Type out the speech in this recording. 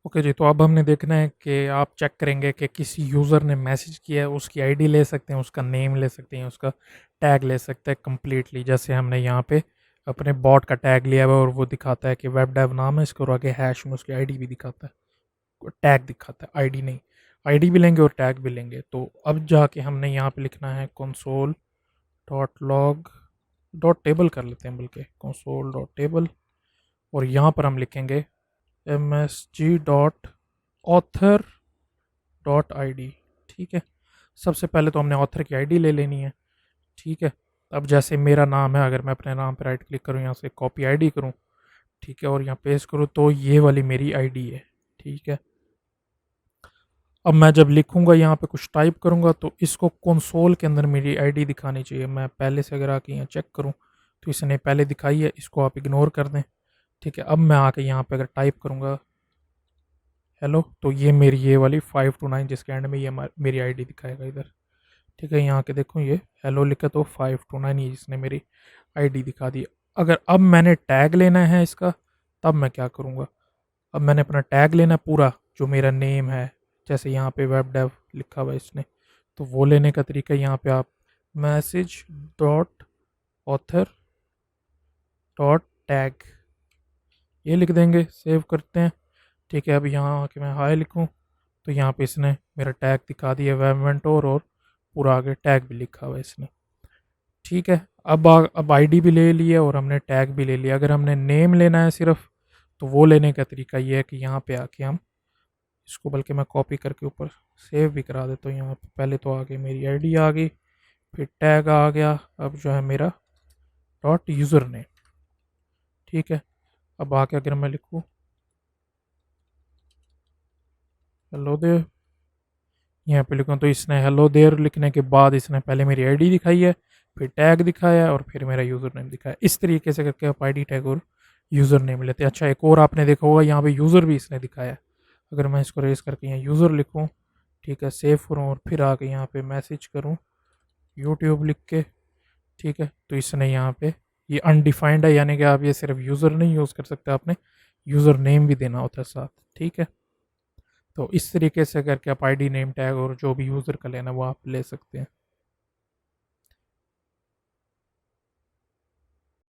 Okay जी, तो अब हमने देखना है कि आप चेक करेंगे कि किसी यूज़र ने मैसेज किया है, उसकी आईडी ले सकते हैं, उसका नेम ले सकते हैं, उसका टैग ले सकते हैं कंप्लीटली। जैसे हमने यहाँ पे अपने बॉट का टैग लिया हुआ है और वो दिखाता है कि वेब डेव नाम है इसको, और आगे हैश में उसकी आईडी भी दिखाता है, टैग दिखाता है, आईडी नहीं। आईडी भी लेंगे और टैग भी लेंगे। तो अब जाके हमने यहाँ पे लिखना है console dot log dot table कर लेते हैं, बल्कि कंसोल डॉट टेबल। और यहाँ पर हम लिखेंगे msg dot author dot I D. ठीक है, सबसे पहले तो हमने ऑथर की आईडी ले लेनी है। ठीक है, अब जैसे मेरा नाम है, अगर मैं अपने नाम पर राइट क्लिक करूँ, यहाँ से कॉपी आईडी करूँ, ठीक है, और यहाँ पेस्ट करूँ, तो ये वाली मेरी आईडी है। ठीक है, अब मैं जब लिखूंगा यहाँ पे कुछ टाइप करूंगा तो इसको कंसोल के अंदर मेरी आईडी दिखानी चाहिए। मैं पहले से अगर आके यहाँ चेक करूँ तो इसने पहले दिखाई है, इसको आप इग्नोर कर दें। ठीक है, अब मैं आके यहाँ पे अगर टाइप करूँगा हेलो, तो ये मेरी ये वाली 529 जिसके एंड में ये मेरी आईडी दिखाएगा इधर। ठीक है, यहाँ के देखो ये हेलो लिखा तो 529 ये इसने मेरी आईडी दिखा दी। अगर अब मैंने टैग लेना है इसका, तब मैं क्या करूँगा? अब मैंने अपना टैग लेना पूरा, जो मेरा नेम है, जैसे यहाँ पे वेब डेव लिखा हुआ है इसने, तो वो लेने का तरीका यहाँ पे आप message dot author dot tag ये लिख देंगे, सेव करते हैं। ठीक है, अब यहाँ आके मैं हाय लिखूँ तो यहाँ पे इसने मेरा टैग दिखा दिया वेब मेंटोर, और पूरा आगे टैग भी लिखा हुआ है इसने। ठीक है, अब आईडी भी ले लिया और हमने टैग भी ले लिया। अगर हमने नेम लेना है सिर्फ, तो वो लेने का तरीका ये है कि यहाँ पे आके हम इसको, बल्कि मैं कॉपी करके ऊपर सेव भी करा देता हूँ। यहाँ पे पहले तो आ गई मेरी आईडी आ गई, फिर टैग आ गया, अब जो है मेरा डॉट यूज़र नेम। ठीक है, अब आके अगर मैं लिखूँ हेलो देयर, यहाँ पे लिखूँ तो इसने हेलो देयर लिखने के बाद इसने पहले मेरी आईडी दिखाई है, फिर टैग दिखाया और फिर मेरा यूज़र नेम दिखाया। इस तरीके से करके आप आईडी टैग और यूज़र नेम लेते हैं। अच्छा, एक और आपने देखा होगा यहाँ पे यूज़र भी इसने दिखाया है। अगर मैं इसको रेस करके यहाँ यूज़र लिखूँ, ठीक है, सेव करूँ और फिर आके यहाँ पे मैसेज करूँ यूट्यूब लिख के, ठीक है, तो इसने यहाँ पे ये अनडिफाइंड है, यानी कि आप ये सिर्फ यूज़र नहीं यूज़ कर सकते, आपने यूज़र नेम भी देना होता है साथ। ठीक है, तो इस तरीके से करके आप आईडी नेम टैग और जो भी यूज़र का लेना वो आप ले सकते हैं।